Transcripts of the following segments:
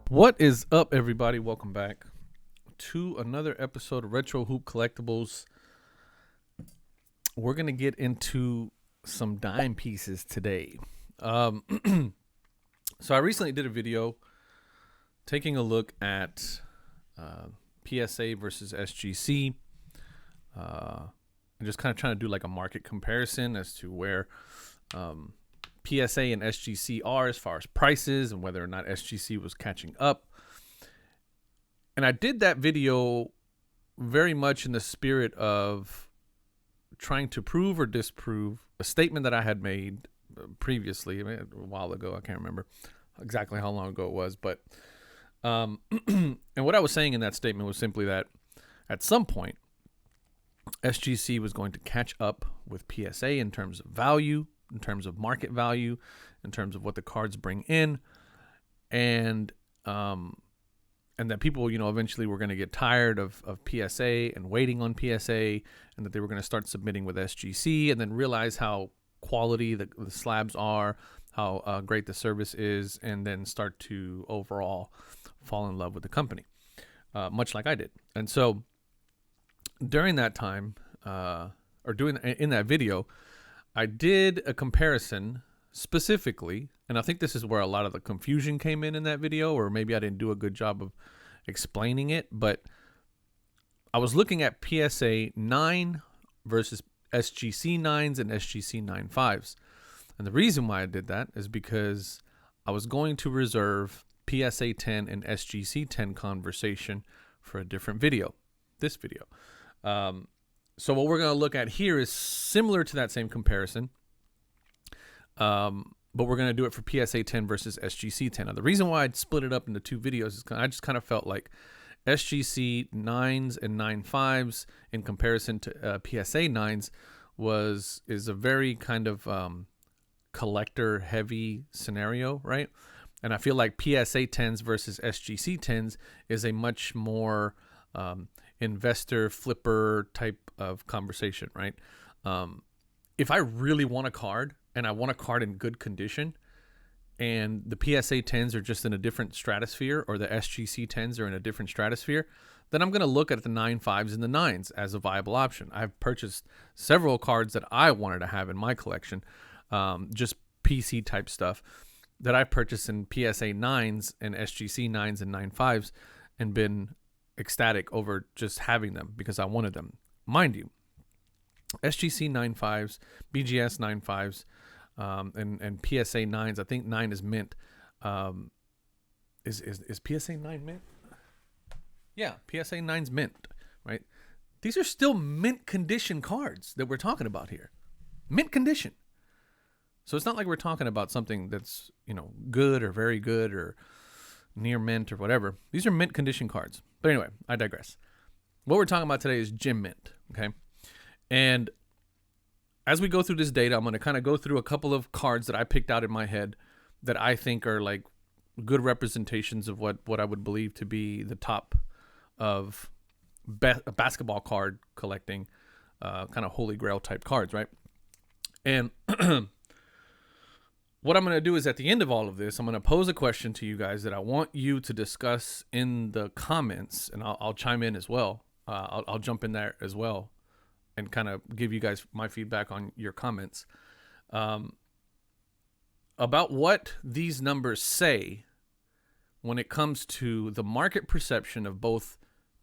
What is up, everybody? Welcome back to another episode of Retro Hoop Collectibles. We're going to get into some dime pieces today. So I recently did a video taking a look at PSA versus SGC and just kind of trying to do like a market comparison as to where PSA and SGC are as far as prices and whether or not SGC was catching up. And I did that video very much in the spirit of trying to prove or disprove a statement that I had made previously, a while ago. I can't remember exactly how long ago it was, but and what I was saying in that statement was simply that at some point SGC was going to catch up with PSA in terms of value, in terms of market value, in terms of what the cards bring in, and that people, eventually were going to get tired of PSA and waiting on PSA, and that they were going to start submitting with SGC, and then realize how quality the slabs are, how great the service is, and then start to overall fall in love with the company, much like I did. And so during that time, in that video, I did a comparison specifically, and I think this is where a lot of the confusion came in that video, or maybe I didn't do a good job of explaining it, but I was looking at PSA 9 versus SGC 9s and SGC 9.5s. And the reason why I did that is because I was going to reserve PSA 10 and SGC 10 conversation for a different video, this video. So what we're going to look at here is similar to that same comparison, but we're going to do it for PSA 10 versus SGC 10. Now, the reason why I'd split it up into two videos is I just kind of felt like SGC 9s and 9.5s in comparison to PSA 9s is a very kind of collector-heavy scenario, right? And I feel like PSA 10s versus SGC 10s is a much more investor flipper type of conversation, right? If I really want a card and I want a card in good condition, and the PSA 10s are just in a different stratosphere, or the SGC 10s are in a different stratosphere, then I'm going to look at the 9.5s and the 9s as a viable option. I've purchased several cards that I wanted to have in my collection, just PC type stuff that I've purchased in PSA 9s and SGC 9s and 9.5s, and been ecstatic over just having them because I wanted them. Mind you, SGC 9.5s, BGS 9.5s, and PSA 9s. I think 9 is mint. Is PSA 9 mint? Yeah, PSA 9's mint, right? These are still mint condition cards that we're talking about here. Mint condition. So it's not like we're talking about something that's, good or very good or near mint or whatever. These are mint condition cards. But anyway, I digress. What we're talking about today is gem mint, okay? And as we go through this data, I'm going to kind of go through a couple of cards that I picked out in my head that I think are like good representations of what I would believe to be the top of basketball card collecting, kind of holy grail type cards, right? And what I'm going to do is at the end of all of this, I'm going to pose a question to you guys that I want you to discuss in the comments, and I'll chime in as well. I'll jump in there as well and kind of give you guys my feedback on your comments about what these numbers say when it comes to the market perception of both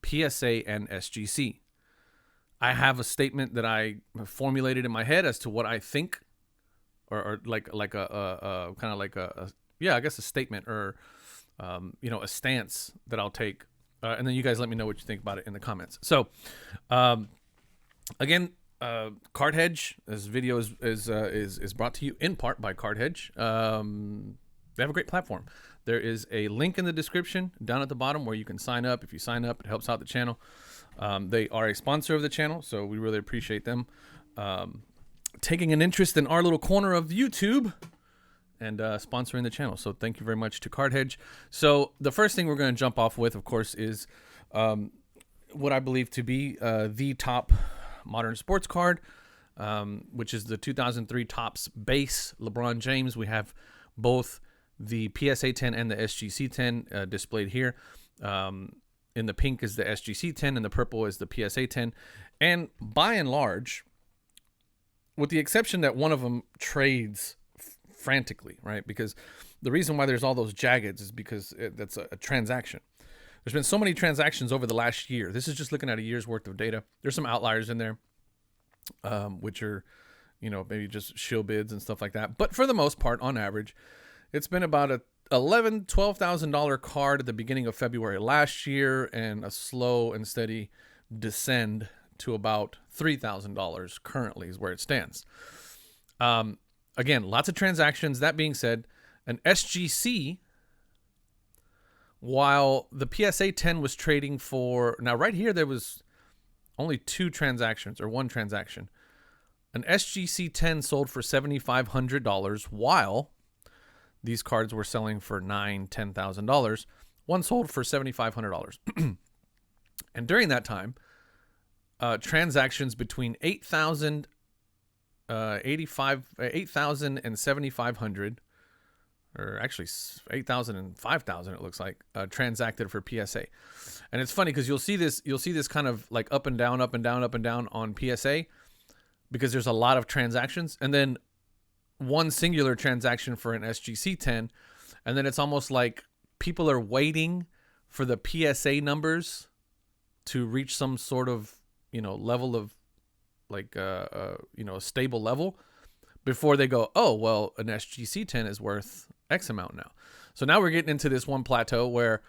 PSA and SGC. I have a statement that I formulated in my head as to what I think, or like a kind of like a statement, or a stance that I'll take, and then you guys let me know what you think about it in the comments. So again, Card Hedge. This video is brought to you in part by Card Hedge. They have a great platform. There is a link in the description down at the bottom where you can sign up. If you sign up, it helps out the channel. They are a sponsor of the channel, so we really appreciate them taking an interest in our little corner of YouTube and sponsoring the channel. So thank you very much to Card Hedge. So the first thing we're going to jump off with, of course, is what I believe to be the top modern sports card, which is the 2003 Topps base LeBron James. We have both the PSA 10 and the SGC 10 displayed here. In the pink is the SGC 10 and the purple is the PSA 10. And by and large, with the exception that one of them trades frantically, right? Because the reason why there's all those jaggeds is because that's a transaction. There's been so many transactions over the last year. This is just looking at a year's worth of data. There's some outliers in there, which are, maybe just shill bids and stuff like that. But for the most part, on average, it's been about a $12,000 card at the beginning of February last year, and a slow and steady descend to about $3,000 currently is where it stands. Again, lots of transactions. That being said, an SGC, while the PSA 10 was trading for, now right here there was only two transactions or one transaction. An SGC 10 sold for $7,500 while these cards were selling for $9,000, $10,000. One sold for $7,500. And during that time, transactions between 8,000 and 7,500, or actually 8,000 and 5,000, it looks like, transacted for PSA. And it's funny because you'll see this kind of like up and down, up and down, up and down on PSA, because there's a lot of transactions, and then one singular transaction for an SGC 10, and then it's almost like people are waiting for the PSA numbers to reach some sort of level of like a stable level before they go, oh well, an SGC 10 is worth X amount now. So now we're getting into this one plateau where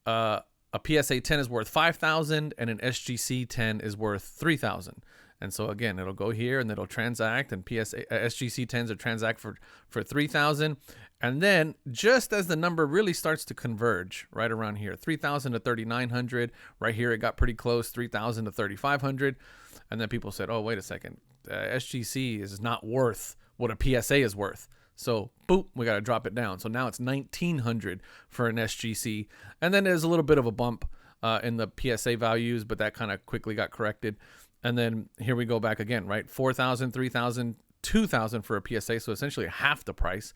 a PSA 10 is worth 5,000 and an SGC 10 is worth 3,000. And so again, it'll go here and it'll transact, and SGC 10s will transact for 3,000. And then just as the number really starts to converge right around here, 3,000 to 3,900, right here it got pretty close, 3,000 to 3,500. And then people said, oh, wait a second, SGC is not worth what a PSA is worth. So boop, we got to drop it down. So now it's 1,900 for an SGC. And then there's a little bit of a bump in the PSA values, but that kind of quickly got corrected. And then here we go back again, right? 4,000, 3,000, 2,000 for a PSA. So essentially half the price.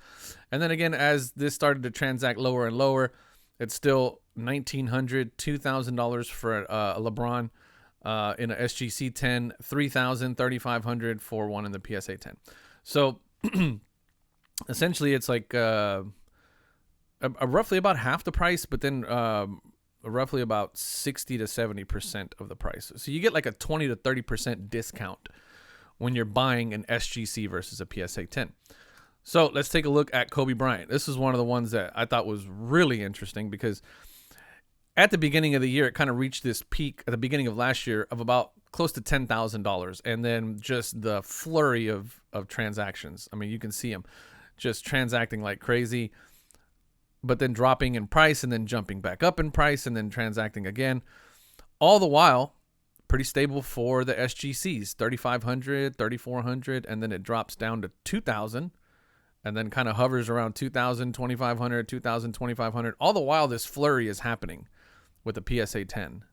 And then again, as this started to transact lower and lower, it's still $1,900, $2,000 for a LeBron in a SGC 10, 3,000, 3,500 for one in the PSA 10. So essentially it's like roughly about half the price, but then roughly about 60 to 70% of the price. So you get like a 20 to 30% discount when you're buying an SGC versus a PSA 10. So let's take a look at Kobe Bryant. This is one of the ones that I thought was really interesting because at the beginning of the year, it kind of reached this peak at the beginning of last year of about close to $10,000. And then just the flurry of transactions. I mean, you can see them just transacting like crazy, but then dropping in price and then jumping back up in price and then transacting again. All the while, pretty stable for the SGCs, 3,500, 3,400, and then it drops down to 2,000 and then kind of hovers around 2,000, 2,500, 2,000, 2,500. All the while, this flurry is happening with the PSA 10,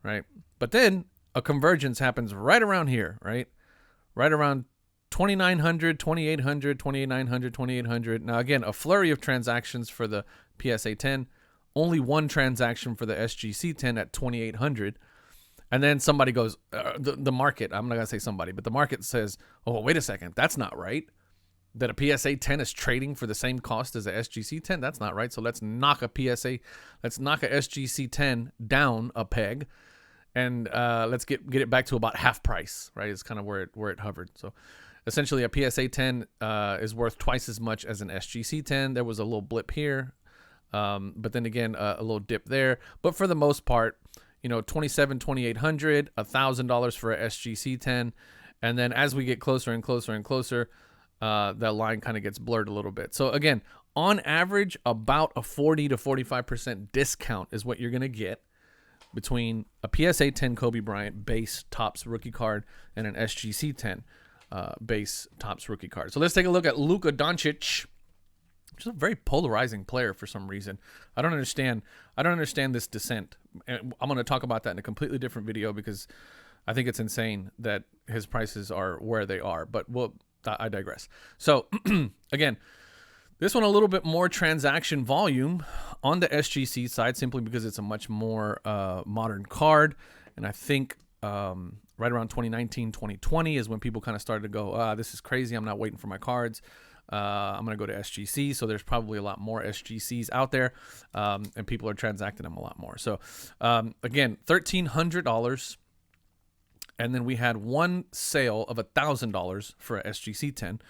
right? But then a convergence happens right around here, right? Right around 2,900, 2,800, 2,900, 2,800. Now, again, a flurry of transactions for the PSA 10. Only one transaction for the SGC 10 at 2,800. And then somebody goes, the market, I'm not going to say somebody, but the market says, oh, wait a second, that's not right. That a PSA 10 is trading for the same cost as a SGC 10. That's not right. So let's knock a SGC 10 down a peg. And let's get it back to about half price, right? It's kind of where it hovered. So essentially, a PSA 10 is worth twice as much as an SGC 10. There was a little blip here, but then again, a little dip there. But for the most part, $2,700, $2,800, $1,000 for a SGC 10, and then as we get closer and closer and closer, that line kind of gets blurred a little bit. So again, on average, about a 40 to 45% discount is what you're gonna get between a PSA 10 Kobe Bryant base Topps rookie card and an SGC 10 base Topps rookie card. So let's take a look at Luka Doncic, which is a very polarizing player for some reason. I don't understand this descent. And I'm going to talk about that in a completely different video because I think it's insane that his prices are where they are. But I digress. So again, This one a little bit more transaction volume on the SGC side, simply because it's a much more modern card. And I think right around 2019, 2020 is when people kind of started to go, this is crazy. I'm not waiting for my cards. I'm going to go to SGC. So there's probably a lot more SGCs out there, and people are transacting them a lot more. So again, $1,300. And then we had one sale of $1,000 for a SGC 10.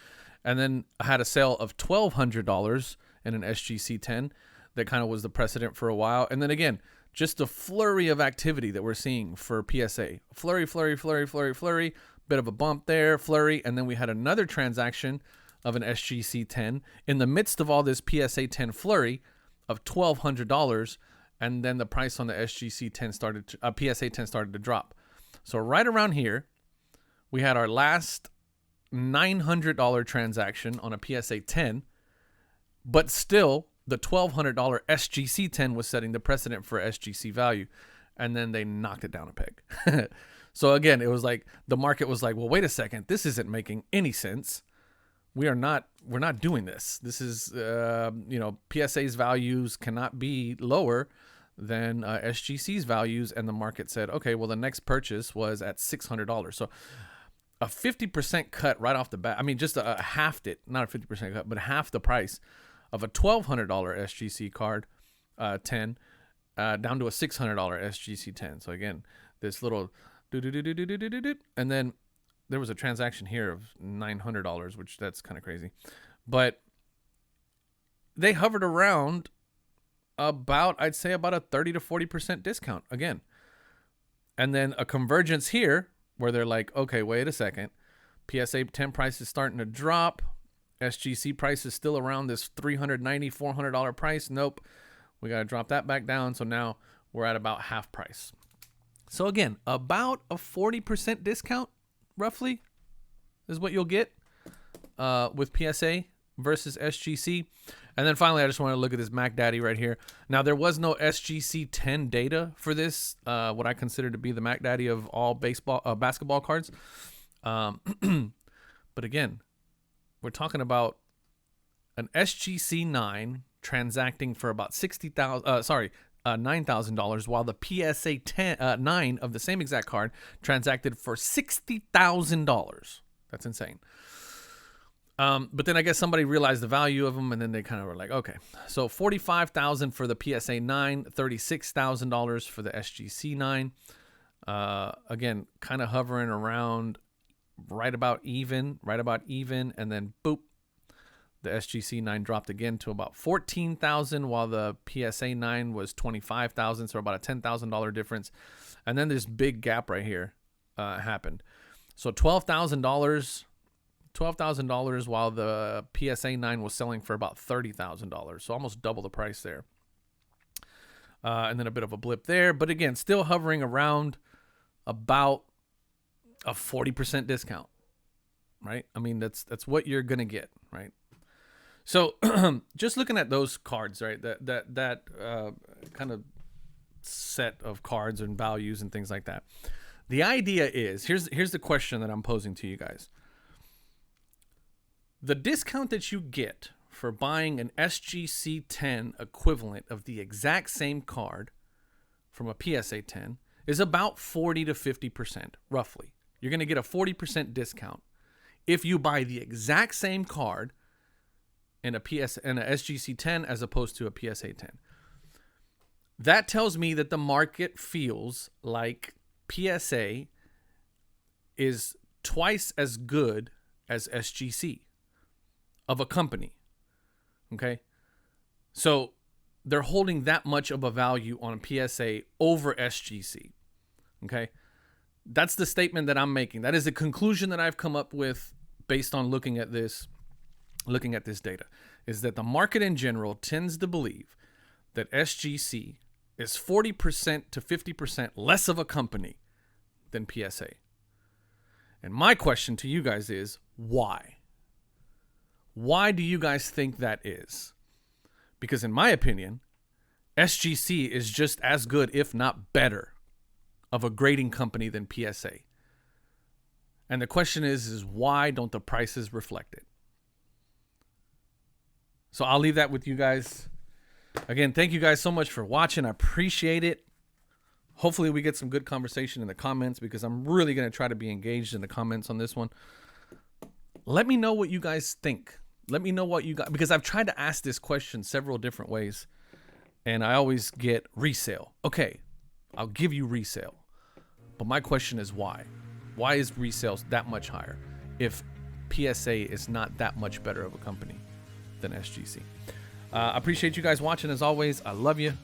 And then I had a sale of $1,200 in an SGC 10 that kind of was the precedent for a while. And then again, just a flurry of activity that we're seeing for PSA. Flurry, bit of a bump there, flurry. And then we had another transaction of an SGC 10 in the midst of all this PSA 10 flurry of $1,200. And then the price on the SGC 10 PSA 10 started to drop. So right around here, we had our last $900 transaction on a PSA 10, but still the $1,200 SGC 10 was setting the precedent for SGC value, and then they knocked it down a peg. So again, it was like the market was like, well, wait a second, this isn't making any sense. We're not doing this. This is PSA's values cannot be lower than SGC's values, and the market said, okay, well, the next purchase was at $600. So a 50% cut right off the bat. I mean, just halved it, not a 50% cut, but half the price of a $1,200 SGC card 10 down to a $600 SGC 10. So again, this little and then there was a transaction here of $900, which that's kind of crazy, but they hovered around I'd say about a 30 to 40% discount again. And then a convergence here where they're like, okay, wait a second. PSA 10 price is starting to drop. SGC price is still around this $390, $400 price. Nope. We got to drop that back down. So now we're at about half price. So again, about a 40% discount roughly is what you'll get with PSA versus SGC. And then finally, I just want to look at this Mac Daddy right here. Now, there was no SGC 10 data for this, what I consider to be the Mac Daddy of all basketball cards. But again, we're talking about an SGC 9 transacting for about $9,000, while the PSA 9 of the same exact card transacted for $60,000. That's insane. But then I guess somebody realized the value of them, and then they kind of were like, okay. So $45,000 for the PSA 9, $36,000 for the SGC 9. Again, kind of hovering around right about even, and then boop, the SGC 9 dropped again to about $14,000, while the PSA 9 was $25,000, so about a $10,000 difference. And then this big gap right here happened. So $12,000, while the PSA 9 was selling for about $30,000. So almost double the price there. And then a bit of a blip there. But again, still hovering around about a 40% discount, right? I mean, that's what you're going to get, right? So just looking at those cards, right? That kind of set of cards and values and things like that. The idea is, here's the question that I'm posing to you guys. The discount that you get for buying an SGC 10 equivalent of the exact same card from a PSA 10 is about 40 to 50%, roughly. You're going to get a 40% discount if you buy the exact same card in a SGC 10 as opposed to a PSA 10. That tells me that the market feels like PSA is twice as good as SGC of a company. Okay? So they're holding that much of a value on PSA over SGC. Okay? That's the statement that I'm making. That is the conclusion that I've come up with based on looking at this data, is that the market in general tends to believe that SGC is 40% to 50% less of a company than PSA. And my question to you guys is, why? Why do you guys think that is? Because in my opinion, SGC is just as good, if not better, of a grading company than PSA. And the question is why don't the prices reflect it? So I'll leave that with you guys. Again, thank you guys so much for watching. I appreciate it. Hopefully we get some good conversation in the comments, because I'm really going to try to be engaged in the comments on this one. Let me know what you guys think. Let me know what you got, because I've tried to ask this question several different ways, and I always get resale. Okay, I'll give you resale. But my question is why? Why is resales that much higher if PSA is not that much better of a company than SGC? I appreciate you guys watching as always. I love you.